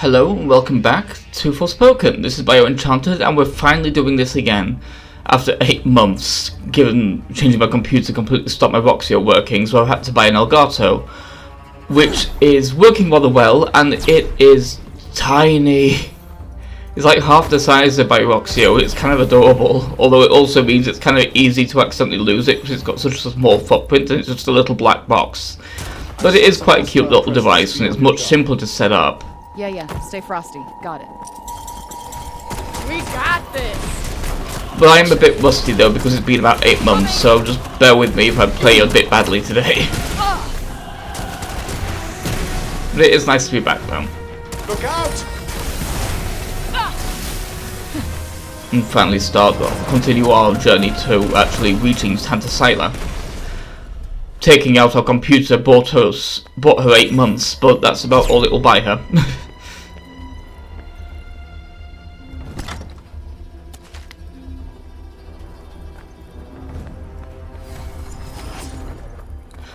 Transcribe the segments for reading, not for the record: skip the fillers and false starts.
Hello and welcome back to Forspoken. This is Bio Enchanted and we're finally doing this again. After 8 months, given changing my computer completely stopped my Roxio working, so I've had to buy an Elgato, which is working rather well, and it is tiny. It's like half the size of my Roxio. It's kind of adorable, although it also means it's kind of easy to accidentally lose it because it's got such a small footprint and it's just a little black box. But it is quite a cute little device and it's much simpler to set up. Yeah, stay frosty. Got it. We got this! But I am a bit rusty though because it's been about 8 months, so just bear with me if I play a bit badly today. But it is nice to be back though. Look out! And finally continue our journey to actually reaching Santa Sila. Taking out our computer bought her 8 months, but that's about all it will buy her.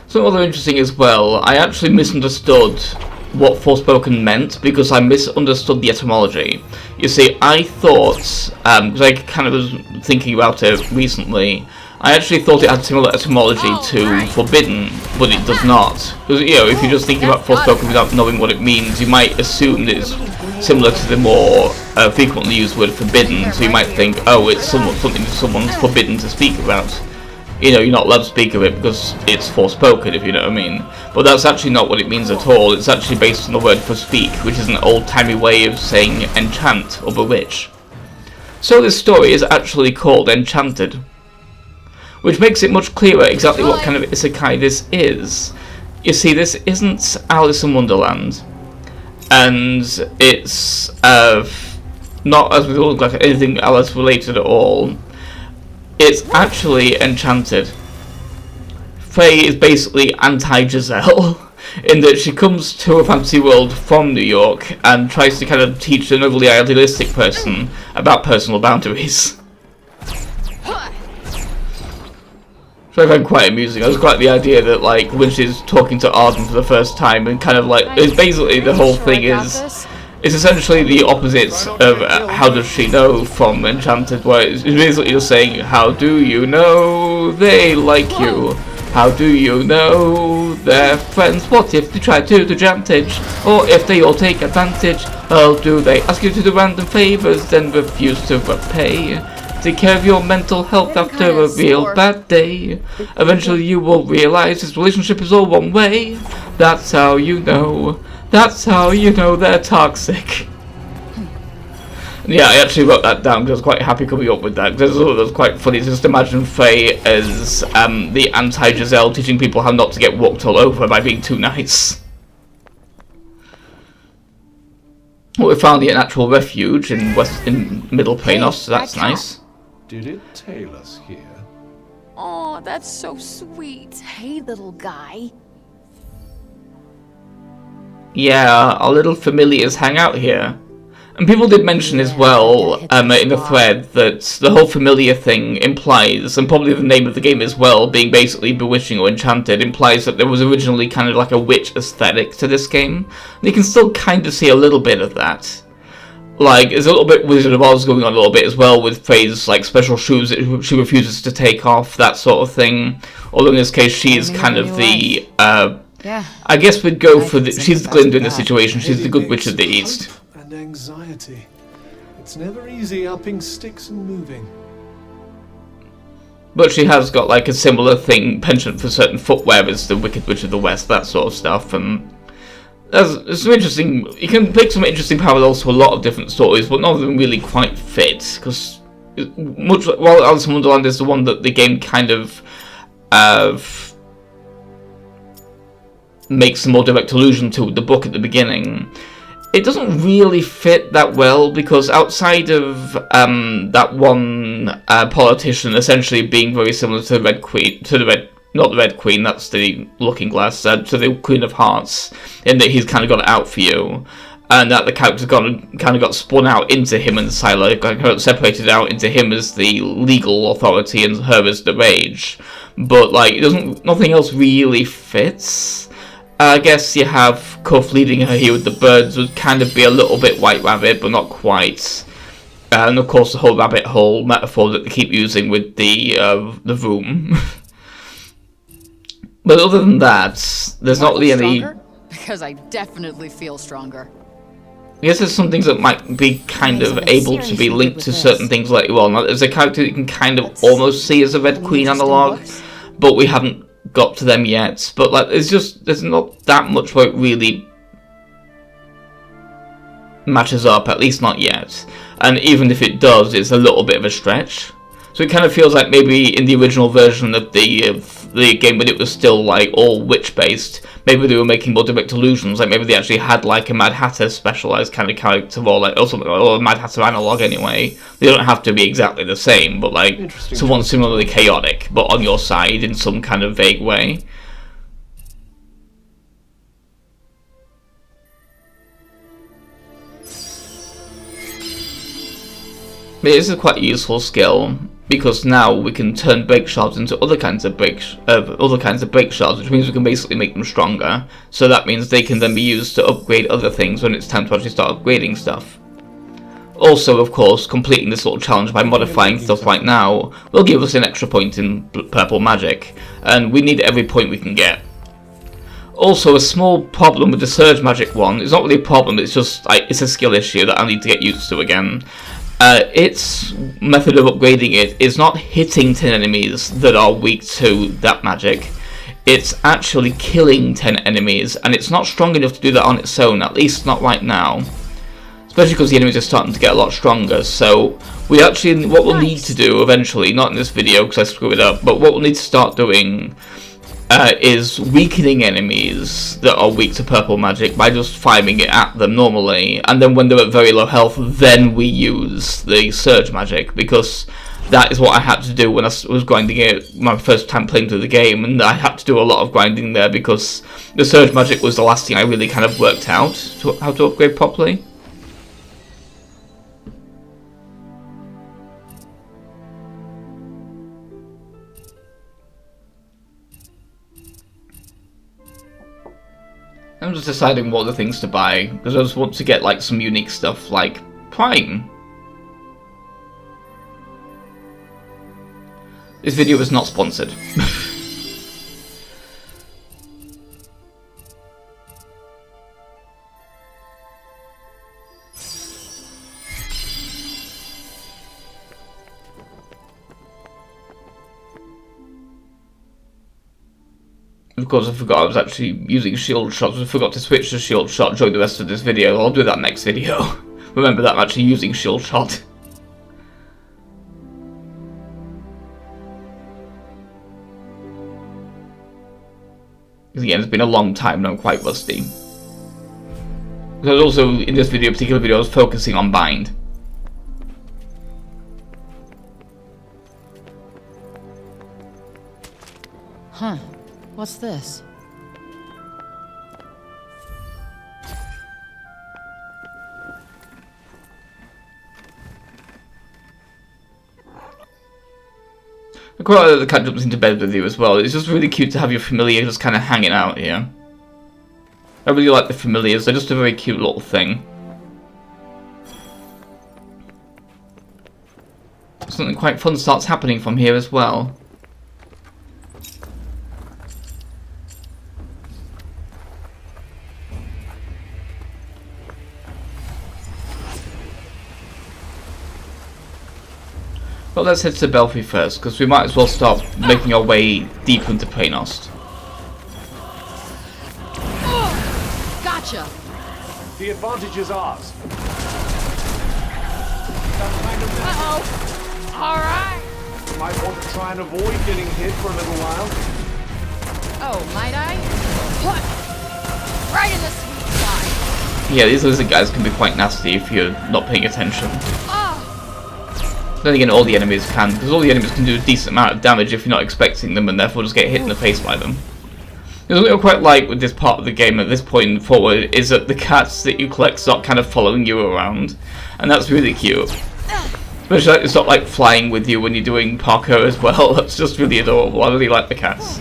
Something other interesting as well, I actually misunderstood what Forspoken meant because I misunderstood the etymology. You see, I thought, because I kind of was thinking about it recently, I actually thought it had similar etymology to forbidden, but it does not. Because, you know, if you're just thinking about Forspoken without knowing what it means, you might assume that it's similar to the more frequently used word forbidden, so you might think, oh, it's something someone's forbidden to speak about. You know, you're not allowed to speak of it because it's Forspoken, if you know what I mean. But that's actually not what it means at all. It's actually based on the word for speak, which is an old-timey way of saying enchant or bewitch. So this story is actually called Enchanted, which makes it much clearer exactly what kind of isekai this is. You see, this isn't Alice in Wonderland, and it's not, as we look like, anything Alice related at all. It's actually Enchanted. Faye is basically anti-Giselle, in that she comes to a fantasy world from New York and tries to kind of teach an overly idealistic person about personal boundaries. So I find quite amusing. I was quite the idea that, like, when she's talking to Arden for the first time and kind of like, it's basically the whole thing is, it's essentially the opposite of How Does She Know from Enchanted, where it's basically just saying, how do you know they like you? How do you know they're friends? What if they try to do advantage? Or if they all take advantage, how do they ask you to do random favors, then refuse to repay? Take care of your mental health after a real bad day. Eventually you will realize this relationship is all one way. That's how you know. That's how you know they're toxic. Yeah, I actually wrote that down because I was quite happy coming up with that. Because I thought it was quite funny to just imagine Faye as the anti-Giselle teaching people how not to get walked all over by being too nice. Well, we found the natural refuge in Middle Praenost, so that's nice. Did it tail us here? Oh, that's so sweet. Hey, little guy. Yeah, our little familiars hang out here. And people did mention as well, in the thread, that the whole familiar thing implies, and probably the name of the game as well, being basically bewitching or enchanted, implies that there was originally kind of like a witch aesthetic to this game. And you can still kind of see a little bit of that. Like, there's a little bit Wizard of Oz going on a little bit as well, with Faye's, like, special shoes that she refuses to take off, that sort of thing. Although in this case, she is kind of the, Yeah. I guess we'd go for the, she's the Glinda in this situation, she's the good witch of the East. And anxiety. It's never easy upping sticks and moving. But she has got, like, a similar thing, penchant for certain footwear as the Wicked Witch of the West, that sort of stuff, and there's some interesting, you can pick some interesting parallels to a lot of different stories, but none of them really quite fit, because much while Alice in Wonderland is the one that the game kind of makes a more direct allusion to the book at the beginning, it doesn't really fit that well, because outside of that one politician essentially being very similar to the Red Queen, not the Red Queen, that's the Looking Glass, to the Queen of Hearts, in that he's kind of got it out for you, and that the character's kind of got spun out into him and Sila, got separated out into him as the legal authority and her as the rage. But, like, nothing else really fits. I guess you have Cuff leading her here with the birds would kind of be a little bit White Rabbit, but not quite. And of course the whole rabbit hole metaphor that they keep using with the room. But other than that, there's not really any... Because I definitely feel stronger. I guess there's some things that might be kind of able to be linked to certain things later on. There's a character that you can kind of almost see as a Red Queen analog, but we haven't got to them yet. But like, there's not that much where it really matches up, at least not yet. And even if it does, it's a little bit of a stretch. So it kind of feels like maybe in the original version of the game, when it was still like all witch-based, maybe they were making more direct allusions. Like maybe they actually had like a Mad Hatter specialized kind of character, or like or a Mad Hatter analog anyway. They don't have to be exactly the same, but like someone similarly chaotic, but on your side in some kind of vague way. But this is quite a useful skill, because now we can turn break shards into other kinds of break shards, which means we can basically make them stronger. So that means they can then be used to upgrade other things when it's time to actually start upgrading stuff. Also, of course, completing this little challenge by modifying stuff right now will give us an extra point in purple magic, and we need every point we can get. Also, a small problem with the surge magic one, it's not really a problem, it's just it's a skill issue that I need to get used to again. Its method of upgrading it is not hitting 10 enemies that are weak to that magic. It's actually killing 10 enemies, and it's not strong enough to do that on its own, at least not right now. Especially because the enemies are starting to get a lot stronger, so we actually, what we'll need to do eventually, not in this video because I screwed it up, but what we'll need to start doing is weakening enemies that are weak to purple magic by just firing it at them normally, and then when they're at very low health, then we use the surge magic, because that is what I had to do when I was grinding it my first time playing through the game, and I had to do a lot of grinding there because the surge magic was the last thing I really kind of worked out how to upgrade properly. I'm just deciding what other things to buy, because I just want to get like some unique stuff like Prime. This video is not sponsored. Of course, I forgot I was actually using shield shots. I forgot to switch to shield shot during the rest of this video. I'll do that next video. Remember that I'm actually using shield shot. Because again, it's been a long time and I'm quite rusty. Because also, in this particular video, I was focusing on bind. Huh. What's this? I quite like that the cat jumps into bed with you as well. It's just really cute to have your familiar just kind of hanging out here. I really like the familiars, they're just a very cute little thing. Something quite fun starts happening from here as well. Well, let's head to the Belfry first, because we might as well start making our way deeper into Praenost. Gotcha! The advantage is ours. Uh-oh! Alright! Might want to try and avoid getting hit for a little while. Oh, might I? What? Right in the sweet spot! Yeah, these lizard guys can be quite nasty if you're not paying attention. Then again, all the enemies can, because all the enemies can do a decent amount of damage if you're not expecting them, and therefore just get hit in the face by them. What I quite like with this part of the game at this point forward is that the cats that you collect start kind of following you around, and that's really cute. Especially like, it's not like flying with you when you're doing parkour as well. That's just really adorable. I really like the cats.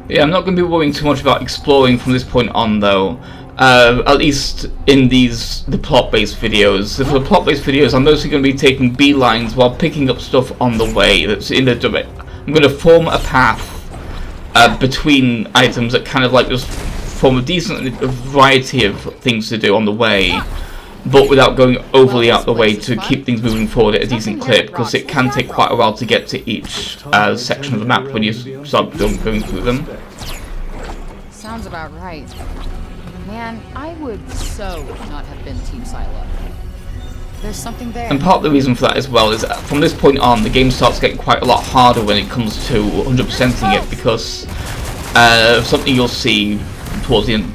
Yeah, I'm not going to be worrying too much about exploring from this point on, though. At least in the plot-based videos. So for the plot-based videos, I'm mostly going to be taking beelines while picking up stuff on the way that's in the direct. I'm going to form a path between items that kind of like just form a decent variety of things to do on the way, but without going overly out the way to keep things moving forward at a decent clip, because it can take quite a while to get to each section of the map when you start going through them. Sounds about right. Man, I would so not have been Team Silo. There's something there. And part of the reason for that as well is that from this point on, the game starts getting quite a lot harder when it comes to 100%ing it, because something you'll see towards the end,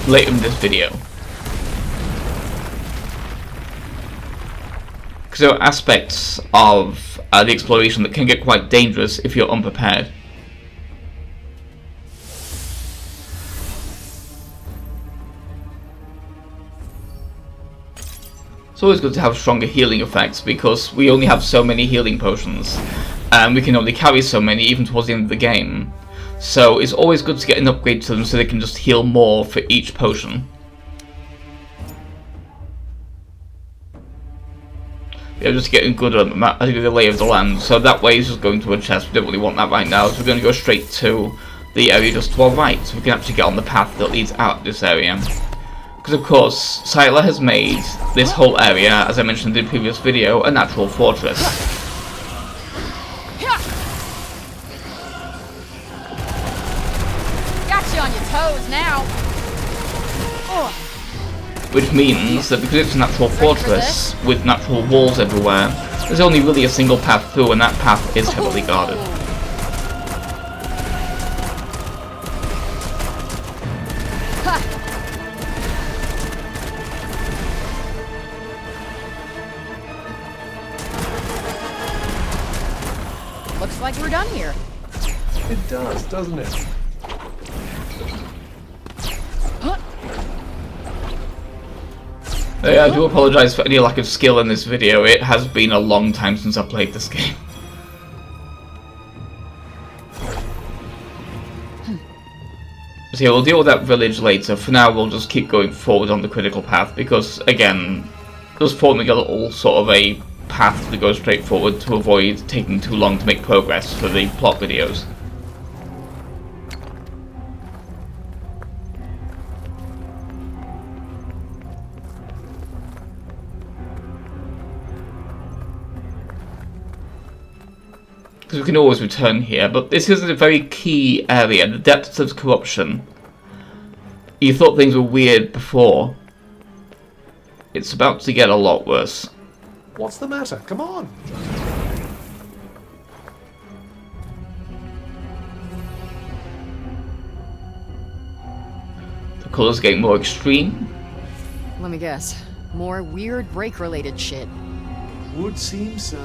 later in this video. Because there are aspects of the exploration that can get quite dangerous if you're unprepared. It's always good to have stronger healing effects, because we only have so many healing potions, and we can only carry so many even towards the end of the game. So it's always good to get an upgrade to them so they can just heal more for each potion. Yeah, just getting good at the lay of the land, so that way is just going to a chest. We don't really want that right now, so we're going to go straight to the area just to our right, so we can actually get on the path that leads out of this area. Because of course, Siler has made this whole area, as I mentioned in the previous video, a natural fortress. Got you on your toes now. Which means that because it's a natural fortress with natural walls everywhere, there's only really a single path through, and that path is heavily guarded. Looks like we're done here. It does, doesn't it? I do apologise for any lack of skill in this video. It has been a long time since I played this game. So yeah, we'll deal with that village later. For now, we'll just keep going forward on the critical path, because, again, just forming a little sort of a path to go straight forward to avoid taking too long to make progress for the plot videos. Because we can always return here, but this is a very key area, the depths of corruption. You thought things were weird before. It's about to get a lot worse. What's the matter? Come on! The colours getting more extreme. Let me guess. More weird break-related shit. Would seem so.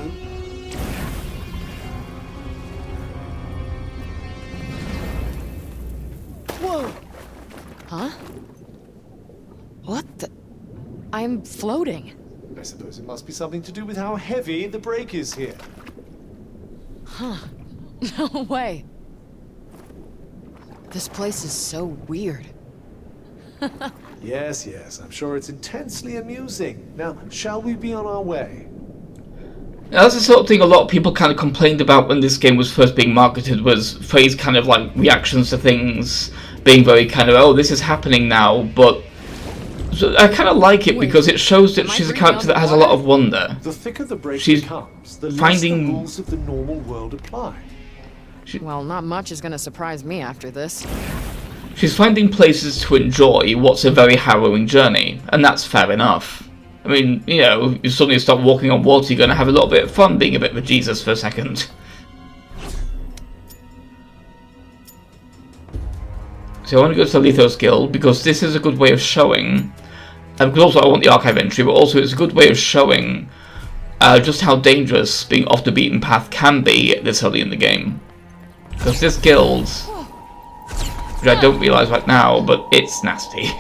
Whoa! Huh? What the? I'm floating. I suppose it must be something to do with how heavy the brake is here. Huh. No way. This place is so weird. Yes, yes, I'm sure it's intensely amusing. Now, shall we be on our way? Now, that's the sort of thing a lot of people kind of complained about when this game was first being marketed, was phrase kind of like reactions to things being very kind of, oh, this is happening now, but I kind of like it because it shows that she's a character that has a lot of wonder. The thicker the brake She's becomes, the less finding the rules of the normal world apply. Well, not much is gonna surprise me after this. She's finding places to enjoy what's a very harrowing journey, and that's fair enough. I mean, you know, you suddenly start walking on water, you're going to have a little bit of fun being a bit of a Jesus for a second. So I want to go to the Lithos Guild, because this is a good way of showing, and because also I want the archive entry, but also it's a good way of showing just how dangerous being off the beaten path can be this early in the game. Because this guild, which I don't realise right now, but it's nasty.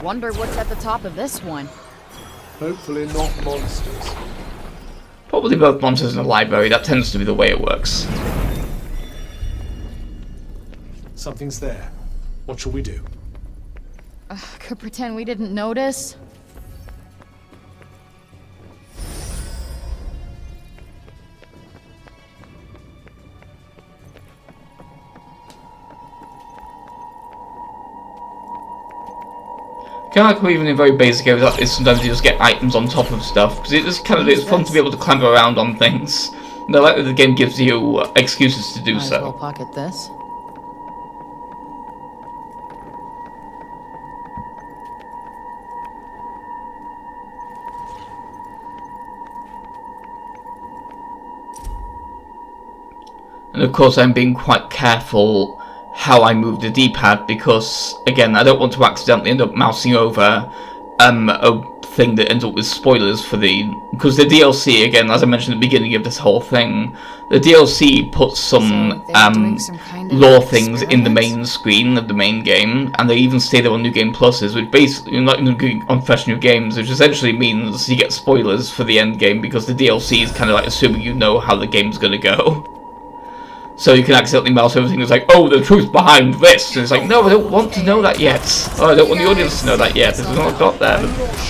Wonder what's at the top of this one. Hopefully not monsters. Probably both monsters in the library. That tends to be the way it works. Something's there. What shall we do? Could pretend we didn't notice. Kind of like even in very basic areas, is sometimes you just get items on top of stuff, because it just kind of it's fun to be able to clamber around on things. And I like that the game gives you excuses to do Might as well so. pocket this. And of course I'm being quite careful how I move the D-pad, because again I don't want to accidentally end up mousing over a thing that ends up with spoilers for because the DLC, again, as I mentioned at the beginning of this whole thing, the DLC puts some lore things in the main screen of the main game, and they even stay there on New Game Pluses, which basically, not on Fresh New Games, which essentially means you get spoilers for the end game, because the DLC is kind of like assuming you know how the game's gonna go. So you can accidentally mouse everything that's like, oh, the truth behind this. And it's like, no, I don't want to know that yet. Oh, I don't want the audience to know that yet. This is not got there.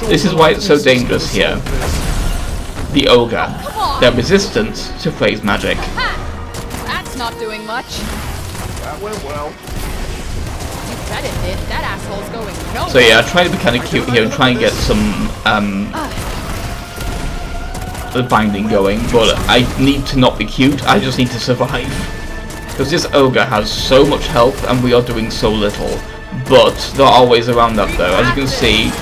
This is why it's so dangerous here. The Ogre. They're resistant to phase magic. That's not doing much. That went well. You said it did. That asshole's going nowhere. So yeah, I try to be kind of cute here and try and get some the binding going, but I need to not be cute. I just need to survive. Because this ogre has so much health and we are doing so little. But there are ways around that though. As you can see,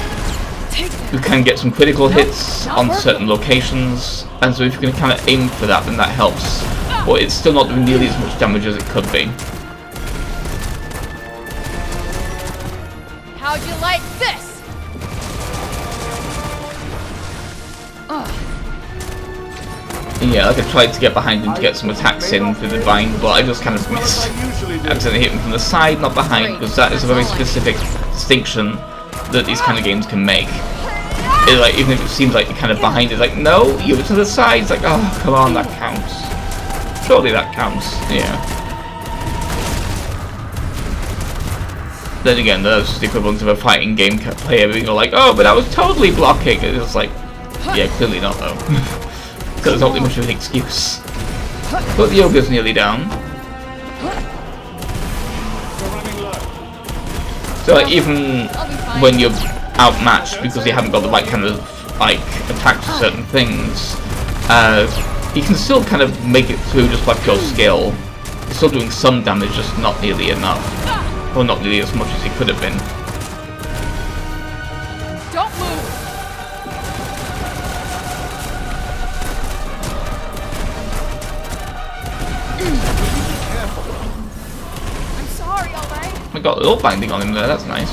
you can get some critical hits on certain locations, and so if you can kind of aim for that, then that helps. But it's still not doing nearly as much damage as it could be. How'd you like this? Yeah, like I tried to get behind him to get some attacks in through the vine, but I just kind of missed. I accidentally hit him from the side, not behind, because that is a very specific distinction that these kind of games can make. Like, even if it seems like you're kind of behind, it's like, no, you're to the side. It's like, oh, come on, that counts. Surely that counts, yeah. Then again, that's the equivalent of a fighting game player being like, oh, but I was totally blocking. It's like, yeah, clearly not though. Because it's not really much of an excuse. But the ogre's nearly down. So like, even when you're outmatched because you haven't got the right kind of like attack to certain things, you can still kind of make it through just by pure skill. You're still doing some damage, just not nearly enough. Or not nearly as much as it could have been. Don't move. I'm sorry, alright? I got a little binding on him there, that's nice.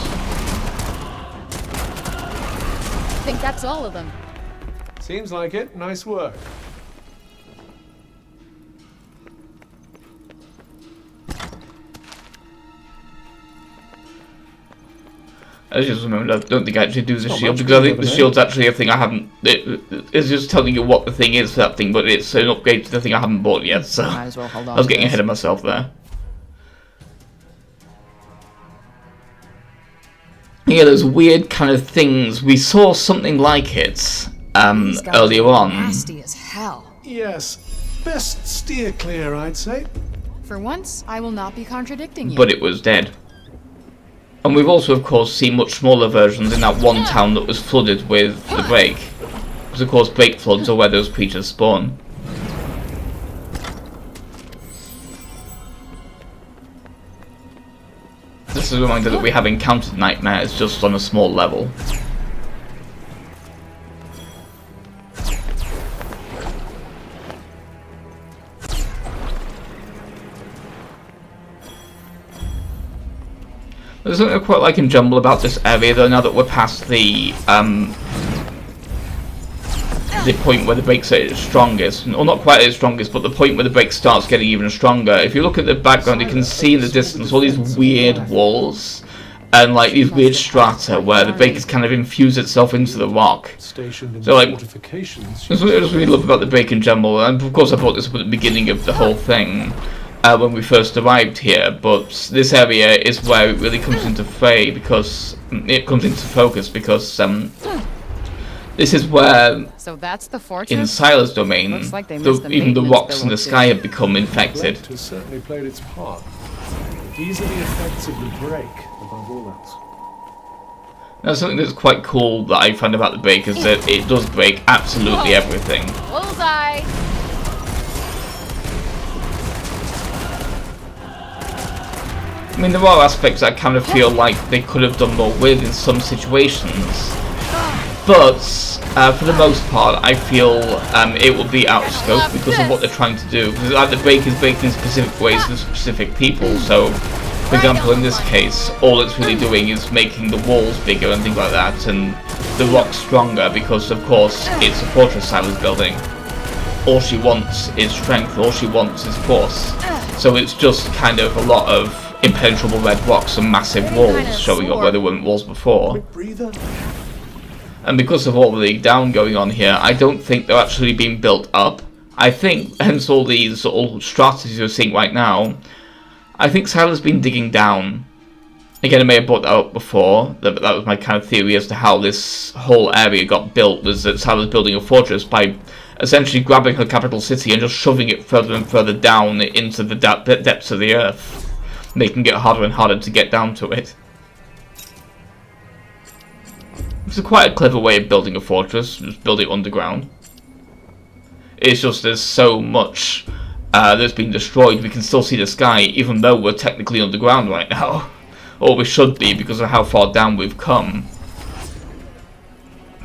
I think that's all of them. Seems like it. Nice work. I just remembered, I don't think I actually do the shield, because I think the shield's actually a thing I haven't... It's just telling you what the thing is for that thing, but it's an upgrade to the thing I haven't bought yet, so... Might as well hold on I was to getting this. ahead of myself there. Yeah, those weird kind of things. We saw something like it earlier on. Nasty as hell. Yes. Best steer clear, I'd say. For once, I will not be contradicting you. But it was dead. And we've also, of course, seen much smaller versions in that one town that was flooded with the break. Because, of course, break floods are where those creatures spawn. This is a reminder that we have encountered nightmares, just on a small level. There's something I quite like in Jumble about this area, though, now that we're past the point where the breaks are at its strongest. Or not quite at its strongest, but the point where the break starts getting even stronger. If you look at the background, you can see in the distance all these weird walls. and like these weird strata where the break has kind of infused itself into the rock. So like, that's what I just really love about the break in general, and of course I brought this up at the beginning of the whole thing when we first arrived here, but this area is where it really comes into fray, because it comes into focus, because this is where, So that's the fortress? in Sila's domain, Like even the rocks in the sky have become infected. Neglect has certainly played its part. These are the effects of the break, above all else. Now, something that's quite cool that I find about the break is that it does break absolutely everything. Bullseye! I mean, there are aspects I kind of feel like they could have done more with in some situations, but for the most part, I feel it will be out of scope because of what they're trying to do. Because like, the break is breaking in specific ways for specific people. So, for example, in this case, all it's really doing is making the walls bigger and things like that, and the rocks stronger because, of course, it's a fortress Sila's building. All she wants is strength. All she wants is force. So it's just kind of a lot of impenetrable red rocks and massive walls showing up where there weren't walls before. And because of all the down going on here, I don't think they're actually being built up. I think, hence all these little strategies you're seeing right now, I think Sila's been digging down. Again, I may have brought that up before, that was my kind of theory as to how this whole area got built, was that Sila's building a fortress by essentially grabbing her capital city and just shoving it further and further down into the depths of the earth, making it harder and harder to get down to it. It's quite a clever way of building a fortress, just build it underground. It's just there's so much that's been destroyed, we can still see the sky even though we're technically underground right now. Or we should be because of how far down we've come.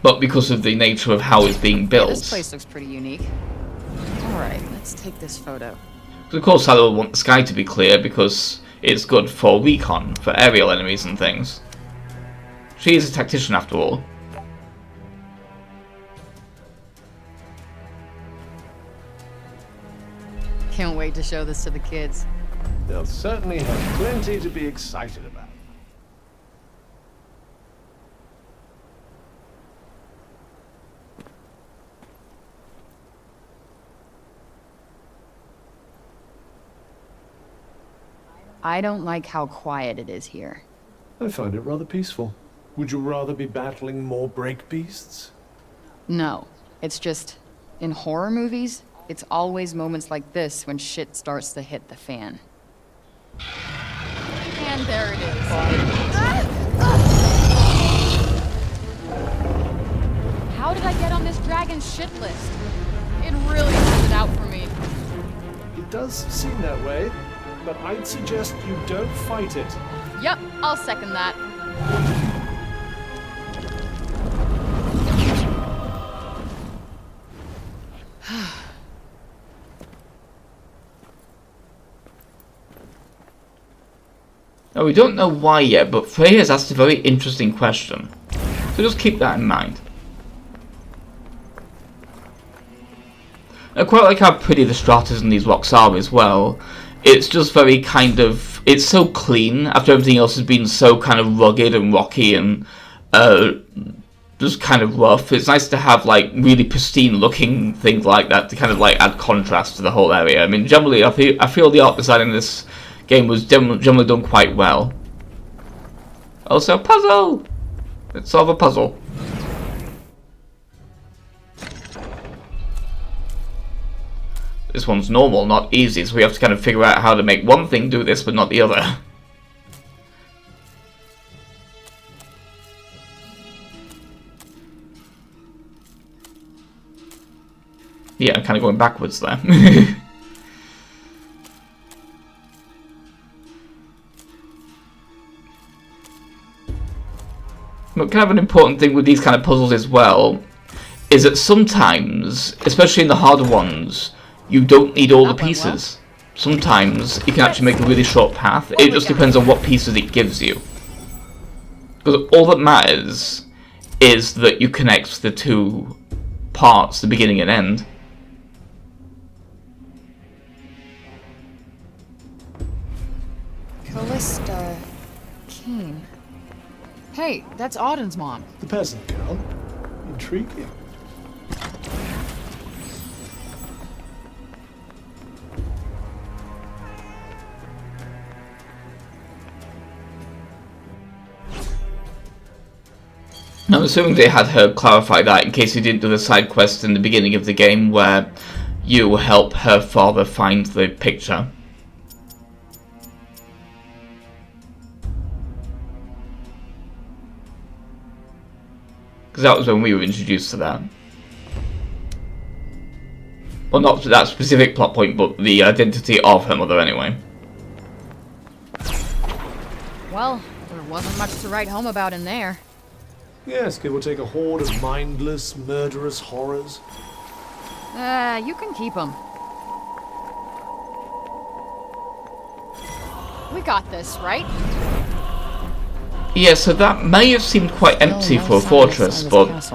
But because of the nature of how it's being built. This place looks pretty unique. Alright, let's take this photo. Of course Sila will want the sky to be clear because it's good for recon, for aerial enemies and things. She is a tactician after all. Can't wait to show this to the kids. They'll certainly have plenty to be excited about. I don't like how quiet it is here. I find it rather peaceful. Would you rather be battling more break beasts? No, it's just, in horror movies, it's always moments like this when shit starts to hit the fan. And there it is. How did I get on this dragon's shit list? It really puts it out for me. It does seem that way, but I'd suggest you don't fight it. Yep, I'll second that. Now we don't know why yet, but Frey has asked a very interesting question. So just keep that in mind. I quite like how pretty the stratas in these rocks are as well. It's just very kind of, it's so clean after everything else has been so kind of rugged and rocky and just kind of rough. It's nice to have like really pristine looking things like that to kind of like add contrast to the whole area. I mean, generally I feel the art design in this game was generally done quite well. Also, puzzle! Let's solve a puzzle. This one's normal, not easy, so we have to kind of figure out how to make one thing do this but not the other. Yeah, I'm kind of going backwards there. But kind of an important thing with these kind of puzzles as well is that sometimes, especially in the harder ones, you don't need all the pieces. Sometimes you can actually make a really short path. It just depends on what pieces it gives you. Because all that matters is that you connect the two parts, the beginning and end. Callista Keen. Hey, that's Auden's mom. The peasant girl. Intriguing. I'm assuming they had her clarify that in case you didn't do the side quest in the beginning of the game where you help her father find the picture. Because that was when we were introduced to that. Well, not to that specific plot point, but the identity of her mother anyway. Well, there wasn't much to write home about in there. Yes, give or take a horde of mindless, murderous horrors. You can keep them. We got this, right? Yeah, so that may have seemed quite empty for a fortress, but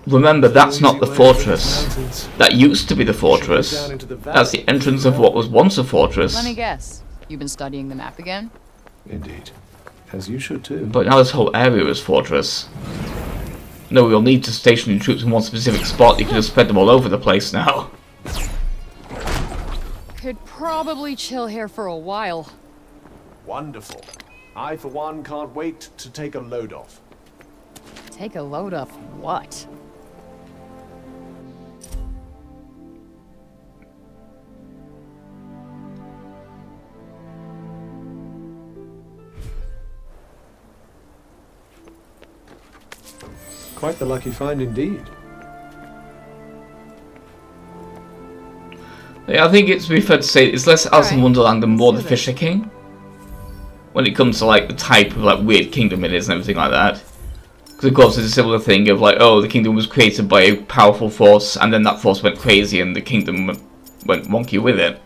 remember, that's not the fortress. That used to be the fortress. That's the entrance of what was once a fortress. Let me guess. You've been studying the map again? Indeed. As you should too. But now this whole area is fortress. No, we'll need to station your troops in one specific spot. You can just spread them all over the place now. Could probably chill here for a while. Wonderful. I, for one, can't wait to take a load off. Take a load off what? Quite the lucky find indeed. Yeah, I think it's to be fair to say it's less Alice in Alright, Wonderland and more the let's do Fisher King. When it comes to like the type of like weird kingdom it is and everything like that. Because of course it's a similar thing of like, oh, the kingdom was created by a powerful force and then that force went crazy and the kingdom went wonky with it.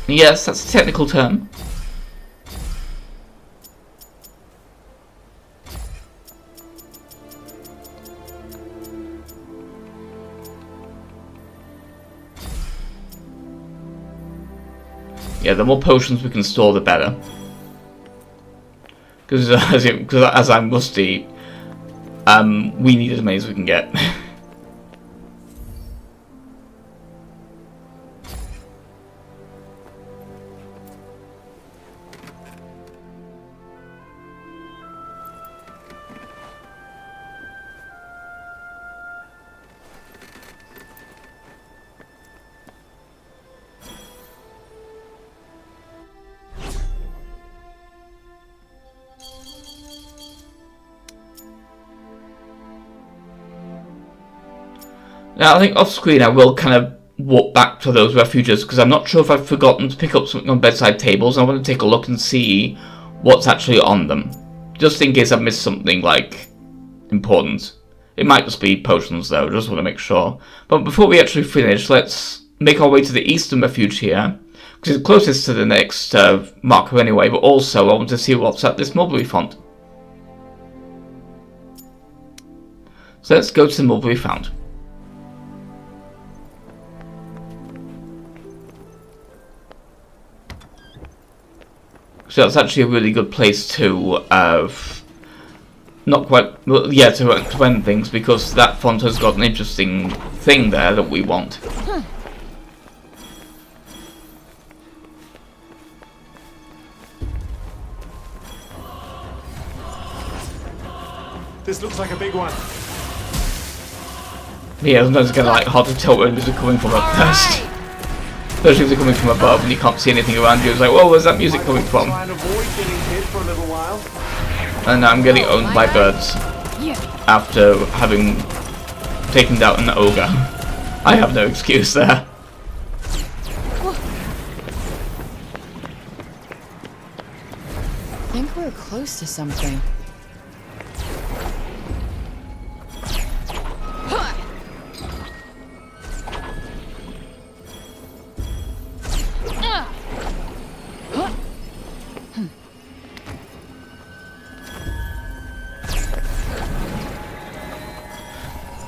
Yes, that's a technical term. Yeah, the more potions we can store, the better. Because as I'm rusty, we need as many as we can get. Now, I think off screen I will kind of walk back to those refuges because I'm not sure if I've forgotten to pick up something on bedside tables. I want to take a look and see what's actually on them. Just in case I've missed something, like, important. It might just be potions though, just want to make sure. But before we actually finish, let's make our way to the eastern refuge here. Because it's closest to the next marker anyway, but also I want to see what's at this mulberry font. So let's go to the mulberry font. So that's actually a really good place to, not quite, well, yeah, to end things, because that font has got an interesting thing there that we want. This looks like a big one. Yeah, sometimes it's kind of like hard to tell where music coming from at first. Especially if they're coming from above and you can't see anything around you. It's like, whoa, where's that music coming from? And now I'm getting owned by birds after having taken down an ogre. I have no excuse there. I think we're close to something.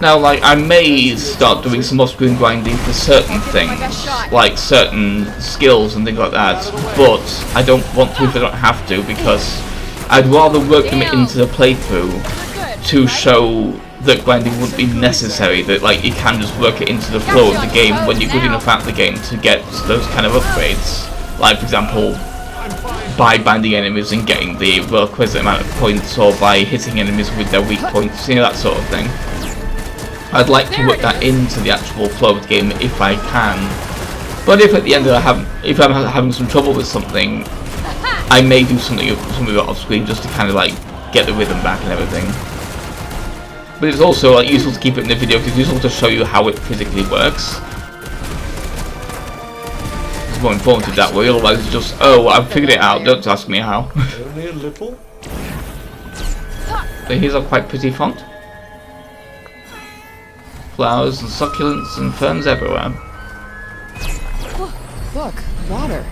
Now, like, I may start doing some off-screen grinding for certain things, like certain skills and things like that, but I don't want to if I don't have to, because I'd rather work them into the playthrough to show that grinding wouldn't be necessary, that like you can just work it into the flow of the game when you're good enough at the game to get those kind of upgrades. Like, for example, by binding enemies and getting the requisite amount of points, or by hitting enemies with their weak points, you know, that sort of thing. I'd like to work that into the actual flow of the game if I can. But if at the end if I'm having some trouble with something, I may do something off screen just to kind of like get the rhythm back and everything. But it's also like useful to keep it in the video because it's useful to show you how it physically works. It's more informative that way, otherwise it's just, oh, I've figured it out, don't ask me how. Only a little? So here's a quite pretty font. Flowers and succulents and ferns everywhere. Look, water.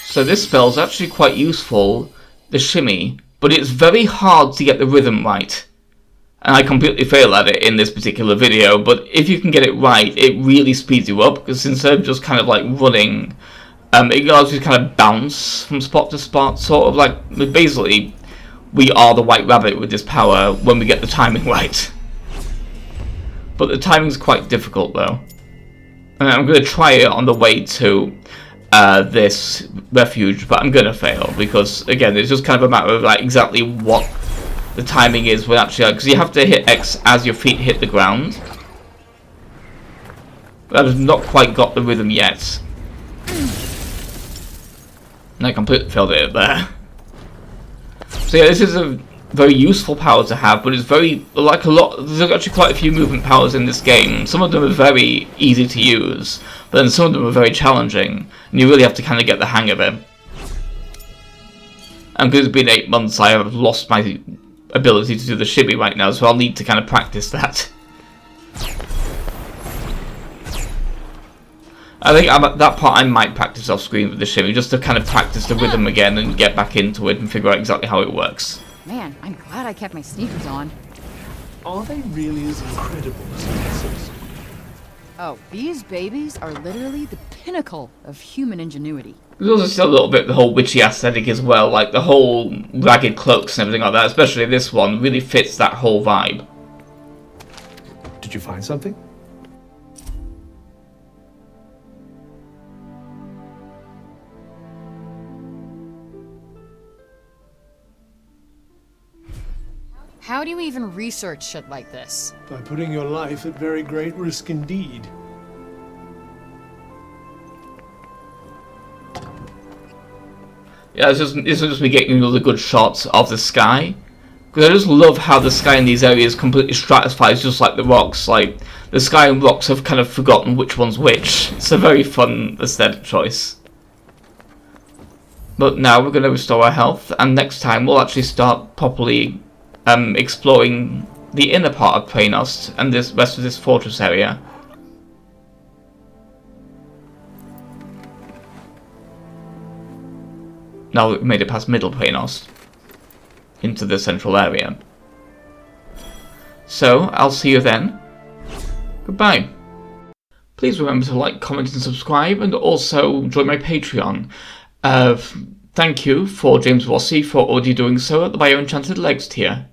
So this spell's actually quite useful, the shimmy, but it's very hard to get the rhythm right. And I completely fail at it in this particular video, but if you can get it right, it really speeds you up, because instead of just kind of like running, it allows you to kind of bounce from spot to spot, sort of like, basically, we are the White Rabbit with this power when we get the timing right. But the timing's quite difficult though. And I'm going to try it on the way to this refuge, but I'm gonna fail because again it's just kind of a matter of like exactly what the timing is when actually, because you have to hit X as your feet hit the ground. But I've not quite got the rhythm yet, and I completely failed it there. So yeah, this is a very useful power to have, but it's very, like a lot, there's actually quite a few movement powers in this game. Some of them are very easy to use, but then some of them are very challenging, and you really have to kind of get the hang of it. And because it's been 8 months, I have lost my ability to do the shimmy right now, so I'll need to kind of practice that. I think at that part I might practice off screen with the shimmy, just to kind of practice the rhythm again and get back into it and figure out exactly how it works. Man, I'm glad I kept my sneakers on. Are they really as incredible as dinosaurs? Oh, these babies are literally the pinnacle of human ingenuity. There's also still a little bit of the whole witchy aesthetic as well, like the whole ragged cloaks and everything like that, especially this one, really fits that whole vibe. Did you find something? How do you even research shit like this? By putting your life at very great risk indeed. Yeah, this is just me getting another good shot of the sky. Because I just love how the sky in these areas completely stratifies just like the rocks. Like, the sky and rocks have kind of forgotten which one's which. It's a very fun aesthetic choice. But now we're going to restore our health, and next time we'll actually start properly exploring the inner part of Praenost and this rest of this fortress area. Now we've made it past Middle Praenost into the central area. So, I'll see you then. Goodbye. Please remember to like, comment and subscribe, and also join my Patreon. Thank you for James Rossi for already doing so at the Bio Enchanted Legs tier.